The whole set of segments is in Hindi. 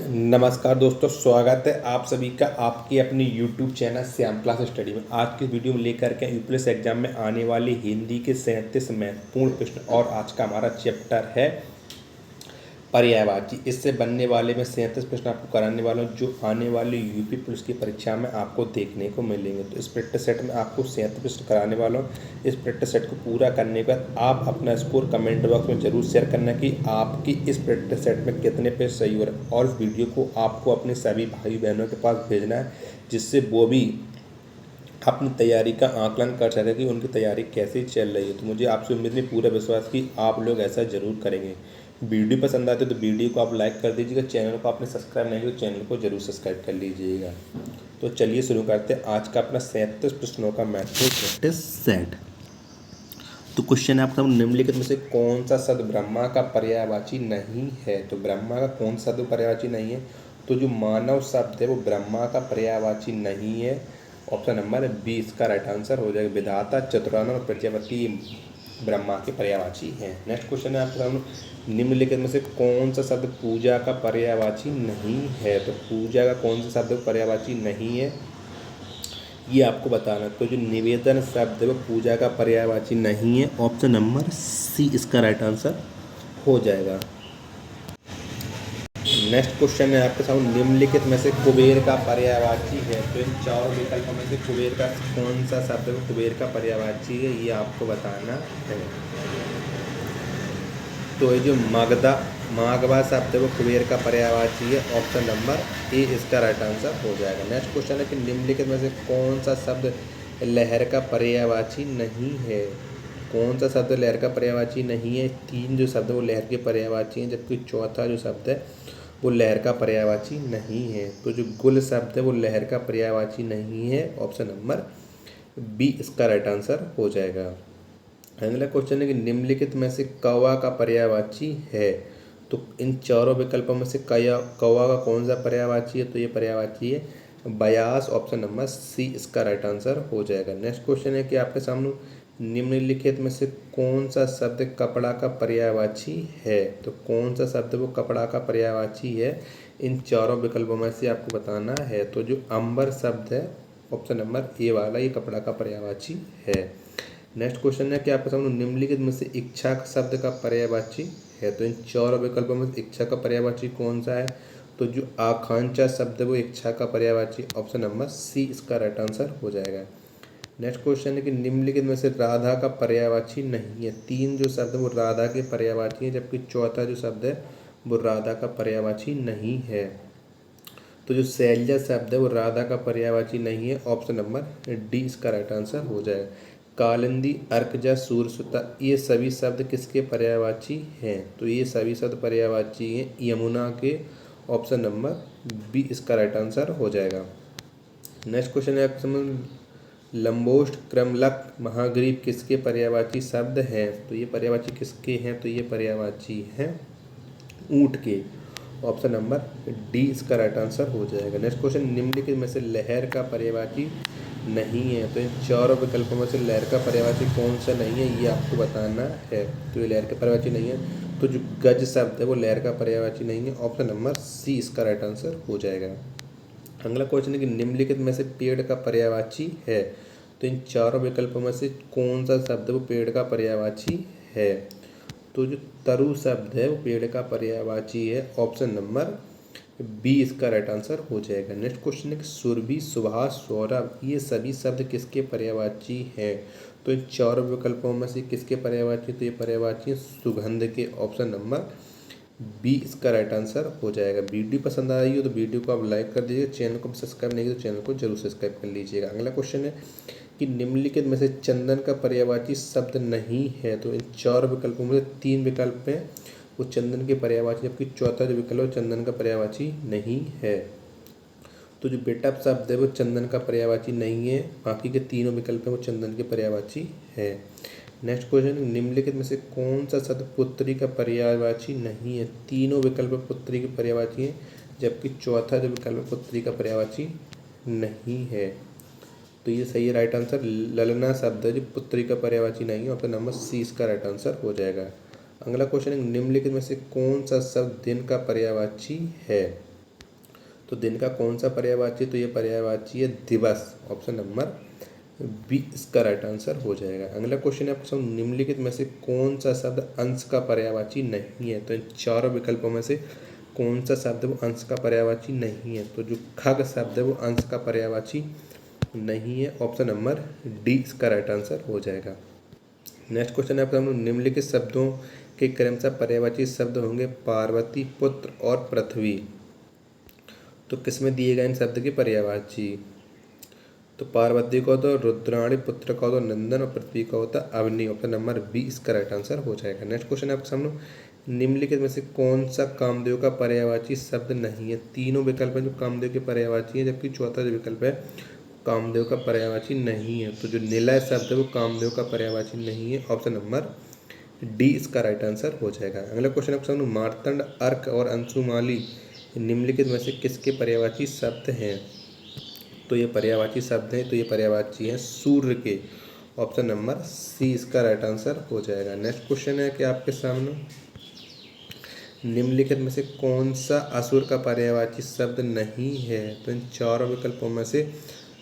नमस्कार दोस्तों, स्वागत है आप सभी का आपकी अपनी YouTube channel Shyam class study में। आज की वीडियो में लेकर के यूपीएससी एग्जाम में आने वाली हिंदी के 37 महत्वपूर्ण प्रश्न और आज का हमारा चैप्टर है पर्यायवाची। इससे बनने वाले मैं 37 प्रश्न आपको कराने वाला हूँ जो आने वाली यूपी पुलिस की परीक्षा में आपको देखने को मिलेंगे। तो इस प्रैक्टिस सेट में आपको 37 प्रश्न कराने वाला हूँ। इस प्रैक्टिस सेट को पूरा करने के बाद आप अपना स्कोर कमेंट बॉक्स में जरूर शेयर करना कि आपकी इस प्रैक्टिस सेट में कितने पे सही हो रहे हैं, और इस वीडियो को आपको अपने सभी भाई बहनों के पास भेजना है जिससे वो भी अपनी तैयारी का आकलन कर सके कि उनकी तैयारी कैसे चल रही है। तो मुझे आपसे उम्मीद नहीं, पूरा विश्वास कि आप लोग ऐसा ज़रूर करेंगे। वीडियो पसंद आते तो वीडियो को आप लाइक कर दीजिएगा। चैनल को आपने सब्सक्राइब नहीं किया तो चैनल को जरूर सब्सक्राइब कर लीजिएगा। तो चलिए शुरू करते हैं आज का अपना 37 प्रश्नों का मैथ्स प्रैक्टिस सेट। तो क्वेश्चन है आपका, निम्नलिखित में से कौन सा शब्द ब्रह्मा का पर्यायवाची नहीं है। तो ब्रह्मा का कौन सा शब्द पर्यायवाची नहीं है? तो जो मानव शब्द है वो ब्रह्मा का पर्यायवाची नहीं है। ऑप्शन नंबर बी इसका राइट आंसर हो जाएगा। विधाता, चतुरानन और प्रजापति ब्रह्मा के पर्यायवाची हैं। नेक्स्ट क्वेश्चन है आपके सामने, निम्नलिखित में से कौन सा शब्द पूजा का पर्यायवाची नहीं है। तो पूजा का कौन सा शब्द पर्यायवाची नहीं है ये आपको बताना। तो जो निवेदन शब्द है वो पूजा का पर्यायवाची नहीं है। ऑप्शन नंबर सी इसका राइट आंसर हो जाएगा। नेक्स्ट क्वेश्चन है आपके सामने, निम्नलिखित में से कुबेर का पर्यायवाची है। तो इन चारों विकल्पों में से कुबेर का कौन सा शब्द है कुबेर का पर्यायवाची है ये आपको बताना है। तो ये जो मागवा शब्द है वो कुबेर का पर्यायवाची है। ऑप्शन नंबर ए इसका राइट आंसर हो जाएगा। नेक्स्ट क्वेश्चन है कि निम्नलिखित में से कौन सा शब्द लहर का पर्यायवाची नहीं है। कौन सा शब्द लहर का पर्यायवाची नहीं है? तीन जो शब्द वो लहर के पर्यायवाची हैं, जबकि चौथा जो शब्द है वो लहर का पर्यायवाची नहीं है। तो जो गुल शब्द है वो लहर का पर्यायवाची नहीं है। ऑप्शन नंबर बी इसका राइट आंसर हो जाएगा। अगला क्वेश्चन है कि निम्नलिखित में से कौवा का पर्यायवाची है। तो इन चारों विकल्पों में से कौवा का कौन सा पर्यायवाची है? तो ये पर्यायवाची है बयास। ऑप्शन नंबर सी इसका राइट आंसर हो जाएगा। नेक्स्ट क्वेश्चन है कि आपके सामने निम्नलिखित में से कौन सा शब्द कपड़ा का पर्यायवाची है। तो कौन सा शब्द वो कपड़ा का पर्यायवाची है इन चारों विकल्पों में से आपको बताना है। तो जो अंबर शब्द है ऑप्शन नंबर ए वाला ये कपड़ा का पर्यायवाची है। नेक्स्ट क्वेश्चन है कि आपके सामने निम्नलिखित में से इच्छा शब्द का पर्यायवाची है। तो इन चारों विकल्पों में इच्छा का पर्यायवाची कौन सा है? तो जो आकांक्षा शब्द है वो इच्छा का पर्यायवाची। ऑप्शन नंबर सी इसका राइट आंसर हो जाएगा। नेक्स्ट क्वेश्चन है कि निम्नलिखित में से राधा का पर्यायवाची नहीं है। तीन जो शब्द है वो राधा के पर्यायवाची है, जबकि चौथा जो शब्द है वो राधा का पर्यायवाची नहीं है। तो जो शैलजा शब्द है वो राधा का पर्यायवाची नहीं है। ऑप्शन नंबर डी इसका राइट आंसर हो जाएगा। कालिंदी, अर्कजा, सूरसुता ये सभी शब्द किसके पर्यायवाची हैं? तो ये सभी शब्द पर्यायवाची हैं यमुना के। ऑप्शन नंबर बी इसका राइट आंसर हो जाएगा। नेक्स्ट क्वेश्चन है समझ, लंबोष्ट, क्रमलक, महाग्रीव किसके पर्यायवाची शब्द हैं? तो ये पर्यायवाची किसके हैं? तो ये पर्यायवाची हैं ऊंट के। ऑप्शन नंबर डी इसका राइट आंसर हो जाएगा। नेक्स्ट क्वेश्चन, निम्नलिखित में से लहर का पर्यायवाची नहीं है। तो इन चारों विकल्पों में से लहर का पर्यायवाची कौन सा नहीं है ये आपको बताना है। तो ये लहर का पर्यायवाची नहीं है। तो जो गज शब्द है वो लहर का पर्यायवाची नहीं है। ऑप्शन नंबर सी इसका राइट आंसर हो जाएगा। अगला क्वेश्चन है कि निम्नलिखित में से पेड़ का पर्यायवाची है। तो इन चारों विकल्पों में से कौन सा शब्द वो पेड़ का पर्यायवाची है? तो जो तरु शब्द है वो पेड़ का पर्यायवाची है। ऑप्शन नंबर बी इसका राइट आंसर हो जाएगा। नेक्स्ट क्वेश्चन है कि सुरभि, सुभाष, सौरभ ये सभी शब्द किसके पर्यायवाची हैं? तो इन चारों विकल्पों में से किसके पर्यायवाची? तो ये पर्यायवाची है सुगंध के। ऑप्शन नंबर बी इसका राइट आंसर हो जाएगा। वीडियो पसंद आई हो तो वीडियो को आप लाइक कर दीजिए। चैनल को सब्सक्राइब नहीं किया तो चैनल को जरूर सब्सक्राइब कर लीजिएगा। अगला क्वेश्चन है कि निम्नलिखित में से चंदन का पर्यायवाची शब्द नहीं है। तो इन चार विकल्पों में से तीन विकल्प हैं वो चंदन के पर्यायवाची, जबकि चौथा जो विकल्प है चंदन का पर्यायवाची नहीं है। तो जो बेटा शब्द है वो चंदन का पर्यायवाची नहीं है। बाकी के तीनों विकल्प हैं वो चंदन के पर्यायवाची है। नेक्स्ट क्वेश्चन, निम्नलिखित में से कौन सा शब्द पुत्री का पर्यायवाची नहीं है? तीनों विकल्प पुत्री के पर्यायवाची हैं, जबकि चौथा जो विकल्प पुत्री का पर्यायवाची नहीं है। तो ये सही है राइट आंसर। ललना शब्द है जो पुत्री का पर्यायवाची नहीं है। ऑप्शन नंबर सी इसका राइट आंसर हो जाएगा। अगला क्वेश्चन है, निम्नलिखित में से कौन सा शब्द दिन का पर्यायवाची है? तो दिन का कौन सा पर्यायवाची, तो ये पर्यायवाची है दिवस, ऑप्शन नंबर बी इसका राइट आंसर हो जाएगा। अगला क्वेश्चन है आपको, निम्नलिखित में से कौन सा शब्द अंश का पर्यायवाची नहीं है, तो इन चारों विकल्पों में से कौन सा शब्द वो अंश का पर्यायवाची नहीं है, तो जो खग शब्द है वो अंश का पर्यायवाची नहीं है, ऑप्शन नंबर डी इसका राइट आंसर हो जाएगा। नेक्स्ट क्वेश्चन है आपका, निम्नलिखित शब्दों के क्रमशः पर्यायवाची शब्द होंगे पार्वती, पुत्र और पृथ्वी, तो किसमें दिए गए इन शब्द के पर्यायवाची, तो पार्वती को तो रुद्राणी, पुत्र को तो नंदन और पृथ्वी को होता अवनी, ऑप्शन नंबर बी इसका राइट आंसर हो जाएगा। नेक्स्ट क्वेश्चन है आपके सामने, निम्नलिखित में से कौन सा कामदेव का पर्यायवाची शब्द नहीं है, तीनों विकल्प हैं जो कामदेव के पर्यायवाची है, जबकि चौथा जो विकल्प है कामदेव का पर्यायवाची नहीं है, तो जो निलय शब्द है वो कामदेव का पर्यायवाची नहीं है, ऑप्शन नंबर डी इसका राइट आंसर हो जाएगा। अगला क्वेश्चन आपके सामने, मार्तंड, अर्क और अंशुमाली निम्नलिखित में से किसके पर्यायवाची शब्द हैं, तो ये पर्यायवाची शब्द हैं, तो ये पर्यायवाची हैं सूर्य के, ऑप्शन नंबर सी इसका राइट आंसर हो जाएगा। नेक्स्ट क्वेश्चन है कि आपके सामने, निम्नलिखित में से कौन सा असुर का पर्यायवाची शब्द नहीं है, तो इन चारों विकल्पों में से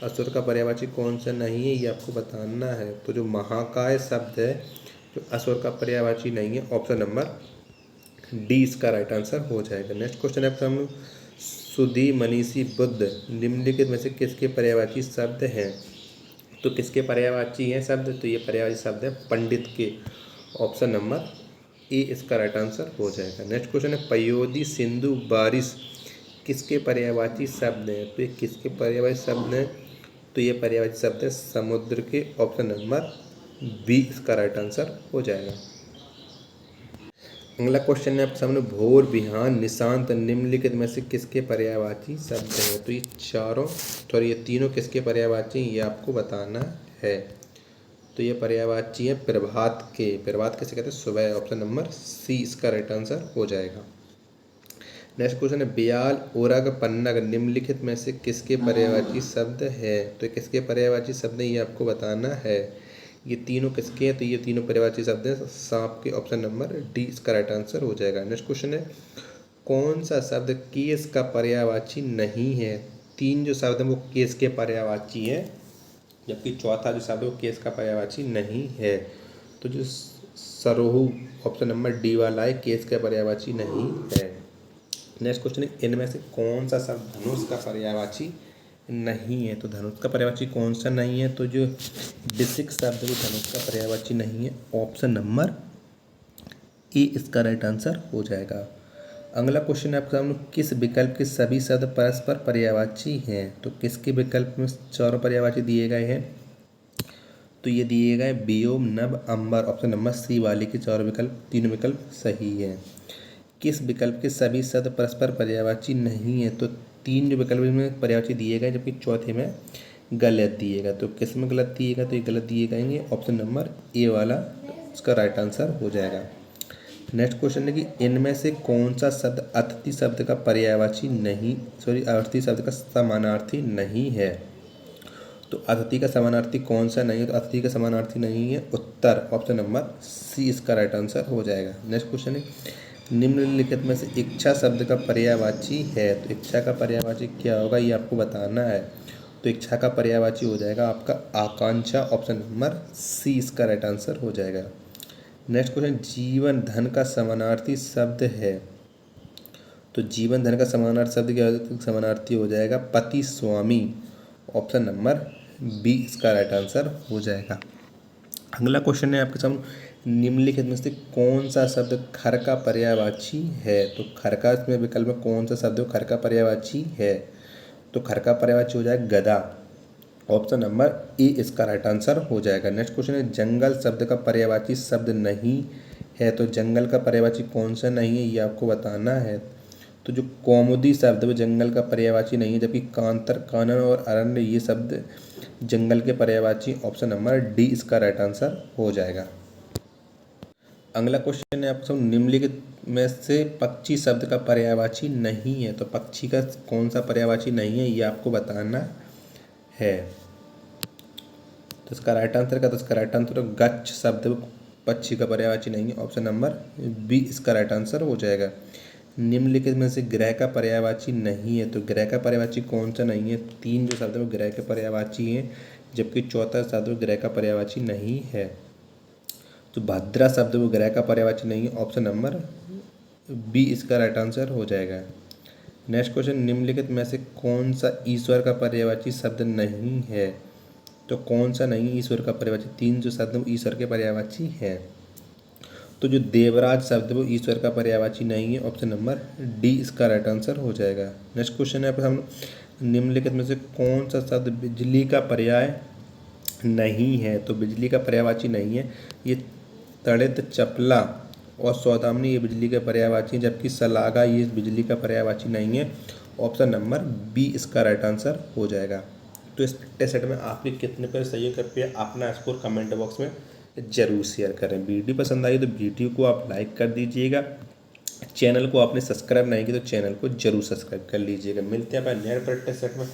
असुर का पर्यायवाची कौन सा नहीं है ये आपको बताना है, तो जो महाकाय शब्द है जो असुर का पर्यायवाची नहीं है, ऑप्शन नंबर डी इसका राइट आंसर हो जाएगा। नेक्स्ट क्वेश्चन है आपके सामने, सुधी, मनीषी, बुद्ध निम्नलिखित में से किसके पर्यायवाची शब्द हैं, तो किसके पर्यायवाची हैं शब्द, तो ये पर्यायवाची शब्द है पंडित के, ऑप्शन नंबर ए इसका राइट आंसर हो जाएगा। नेक्स्ट क्वेश्चन है, पयोदी, सिंधु, बारिश किसके पर्यायवाची शब्द हैं, तो ये किसके पर्यायवाची शब्द हैं, तो ये पर्यायवाची शब्द है समुद्र के, ऑप्शन नंबर बी इसका राइट आंसर हो जाएगा। अगला क्वेश्चन है आपके सामने, भोर, बिहान, निशांत निम्नलिखित में से किसके पर्यायवाची शब्द हैं, तो ये चारों सॉरी ये तीनों किसके पर्यायवाची ये आपको बताना है, तो ये पर्यायवाची है प्रभात के, प्रभात किसे कहते हैं सुबह, ऑप्शन नंबर सी इसका राइट आंसर हो जाएगा। नेक्स्ट क्वेश्चन है, ब्याल, ओरग, पन्नग निम्नलिखित में से किसके पर्यायवाची शब्द है, तो किसके पर्यायवाची शब्द है ये आपको बताना है, ये तीनों किसके हैं, तो ये तीनों पर्यायवाची शब्द हैं सांप के, ऑप्शन नंबर डी इसका राइट आंसर हो जाएगा। नेक्स्ट क्वेश्चन है, कौन सा शब्द केस का पर्यायवाची नहीं है, तीन जो शब्द हैं वो केस के पर्यायवाची हैं, जबकि चौथा जो शब्द है वो केस का पर्यायवाची नहीं है, तो जो सरोहु ऑप्शन नंबर डी वाला है केस का पर्यायवाची नहीं है। नेक्स्ट क्वेश्चन है, इनमें से कौन सा शब्द धनुष का पर्यायवाची नहीं है, तो धनुष का पर्यायवाची कौन सा नहीं है, तो जो डिसिक शब्द है वो धनुष का पर्यायवाची नहीं है, ऑप्शन नंबर ए इसका राइट आंसर हो जाएगा। अगला क्वेश्चन है आपके सामने, किस विकल्प के सभी शब्द परस्पर पर्यायवाची हैं, तो किसके विकल्प में चारों पर्यायवाची दिए गए हैं, तो ये दिए गए व्योम, नभ, अंबर, ऑप्शन नंबर सी वाले के चारों विकल्प तीनों विकल्प सही हैं। किस विकल्प के सभी शब्द परस्पर पर्यायवाची नहीं है, तो तीन जो विकल्प में पर्यायवाची दिए गए जबकि चौथे में गलत दिएगा, तो किस में गलत दिएगा, तो ये गलत दिए गएंगे, ऑप्शन नंबर ए वाला इसका राइट आंसर हो जाएगा। नेक्स्ट क्वेश्चन है कि इनमें से कौन सा शब्द अतिथि शब्द का पर्यायवाची नहीं अतिथि शब्द का समानार्थी नहीं है, तो अतिथि का समानार्थी कौन सा नहीं है, तो अतिथि का समानार्थी नहीं है उत्तर, ऑप्शन नंबर सी इसका राइट आंसर हो जाएगा। नेक्स्ट क्वेश्चन है, निम्नलिखित में से इच्छा शब्द का पर्यायवाची है, तो इच्छा का पर्यायवाची क्या होगा ये आपको बताना है, तो इच्छा का पर्यायवाची हो जाएगा आपका आकांक्षा, ऑप्शन नंबर सी इसका राइट आंसर हो जाएगा। नेक्स्ट क्वेश्चन, जीवन धन का समानार्थी शब्द है, तो जीवन धन का समानार्थी शब्द क्या होगा, समानार्थी हो जाएगा पति, स्वामी, ऑप्शन नंबर बी इसका राइट आंसर हो जाएगा। अगला क्वेश्चन है आपके सामने, निम्नलिखित में से कौन सा शब्द खर का पर्यायवाची है, तो खर का इसमें विकल्प में कौन सा शब्द खर का पर्यायवाची है, तो खर का पर्यायवाची हो जाएगा गदा, ऑप्शन नंबर ए इसका राइट आंसर हो जाएगा। नेक्स्ट क्वेश्चन है, जंगल शब्द का पर्यायवाची शब्द नहीं है, तो जंगल का पर्यायवाची कौन सा नहीं है ये आपको बताना है, तो जो कौमुदी शब्द है जंगल का पर्यायवाची नहीं है, जबकि कांतर, कानन और अरण्य ये शब्द जंगल के पर्यायवाची, ऑप्शन नंबर डी इसका राइट आंसर हो जाएगा। अगला क्वेश्चन है आपको, निम्नलिखित में से पक्षी शब्द का पर्यायवाची नहीं है, तो पक्षी का कौन सा पर्यायवाची नहीं है ये आपको बताना है, तो इसका राइट आंसर का, तो इसका राइट आंसर तो गच्छ शब्द पक्षी का पर्यायवाची नहीं है, ऑप्शन नंबर बी इसका राइट आंसर हो जाएगा। निम्नलिखित में से ग्रह का पर्यायवाची नहीं है, तो ग्रह का पर्यायवाची कौन सा नहीं है? 3 जो शब्द है वो ग्रह के पर्यायवाची हैं, जबकि चौथा शब्द वो ग्रह का पर्यायवाची नहीं है। तो भद्रा शब्द वो ग्रह का पर्यायवाची नहीं है, ऑप्शन नंबर बी इसका राइट आंसर हो जाएगा। नेक्स्ट क्वेश्चन, निम्नलिखित में से कौन सा ईश्वर का पर्यायवाची शब्द नहीं है? तो कौन सा नहीं ईश्वर का पर्यायवाची? 3 जो शब्द वो ईश्वर के पर्यायवाची है। तो जो देवराज शब्द वो ईश्वर का पर्यायवाची नहीं है, ऑप्शन नंबर डी इसका राइट आंसर हो जाएगा। नेक्स्ट क्वेश्चन है हम, निम्नलिखित में से कौन सा शब्द बिजली का पर्याय नहीं है? तो बिजली का पर्यायवाची नहीं है, ये तड़ित, चपला और सौदामिनी ये बिजली के पर्यायवाची हैं, जबकि सलागा ये बिजली का पर्यायवाची नहीं है, ऑप्शन नंबर बी इसका राइट आंसर हो जाएगा। तो इस टेस्ट में आपके कितने पर सही है, कृपया अपना स्कोर कमेंट बॉक्स में ज़रूर शेयर करें। वीडियो पसंद आई तो वीडियो को आप लाइक कर दीजिएगा। चैनल को आपने सब्सक्राइब नहीं किया तो चैनल को जरूर सब्सक्राइब कर लीजिएगा। मिलते हैं अपने नए टेस्ट सेट में,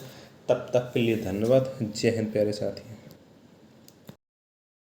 तब तक के लिए धन्यवाद। जय हिंद प्यारे साथी।